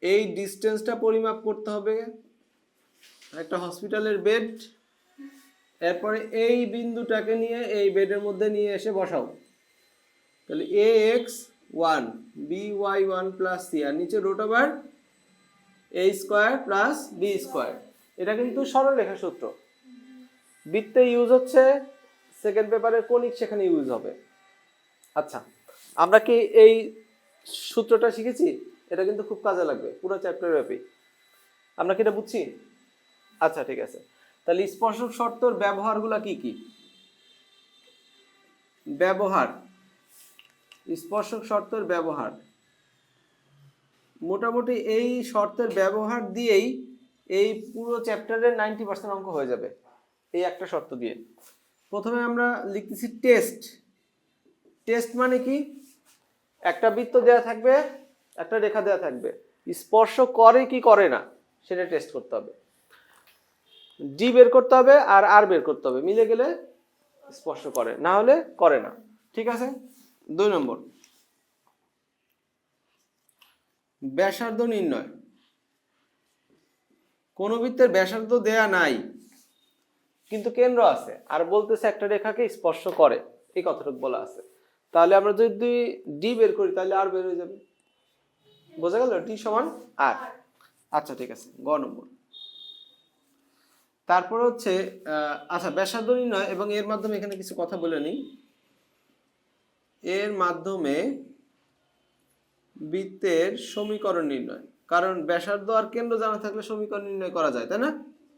এই ডিস্টেন্সটা পরিমাপ করতে হবে একটা হসপিটালের বেড, এরপরে এই বিন্দুটাকে নিয়ে এই বেডের মধ্যে নিয়ে এসে বসাও। তাহলে ax1 by1 প্লাস c আর নিচে root over a square plus b square. এটা কিন্তু সরলরেখা সূত্র, বৃত্তে ইউজ হচ্ছে, সেকেন্ড পেপারের কনিক সেখানে ইউজ হবে। আচ্ছা, আমরা কি এই সূত্রটা শিখেছি? এটা কিন্তু খুব কাজে লাগবে পুরো চ্যাপ্টার ব্যাপী। আমরা কি এটা বুঝছি? আচ্ছা ঠিক আছে। তাহলে স্পর্শক শর্তর ব্যবহারগুলো কি কি? ব্যবহার, স্পর্শক শর্তের ব্যবহার, মোটামুটি এই শর্তের ব্যবহার দিয়েই এই পুরো চ্যাপ্টারের 90% অঙ্ক হয়ে যাবে এই একটা শর্ত দিয়ে। প্রথমে আমরা লিখতেছি টেস্ট। টেস্ট মানে কি? একটা বৃত্ত দেয়া থাকবে, একটা রেখা দেয়া থাকবে, স্পর্শ করে কি করে না সেটা টেস্ট করতে হবে। ডি বের করতে হবে আর আর বের করতে হবে, মিলে গেলে স্পর্শ করে, না হলে করে না। ঠিক আছে। 2 নম্বর, ব্যাসার্ধ নির্ণয়। কোন বৃত্তের ব্যাসার্ধ দেয়া নাই কিন্তু কেন্দ্র আছে আর বলতেছে একটা রেখাকে স্পর্শ করে, এই কথাটুকু বলা আছে। তাহলে আমরা যদি ডি বের করি তাহলে আর বের হয়ে যাবে। বোঝা গেল? ডি সমান আর। আচ্ছা ঠিক আছে, গ নম্বর। তারপর হচ্ছে আচ্ছা ব্যাসার্ধ নির্ণয় এবং এর মাধ্যমে এখানে কিছু কথা বলে নিই। এর মাধ্যমে বৃত্তের সমীকরণ নির্ণয়, কারণ ব্যাসার্ধ আর কেন্দ্র জানা থাকলে সমীকরণ নির্ণয় করা যায়, তাই না?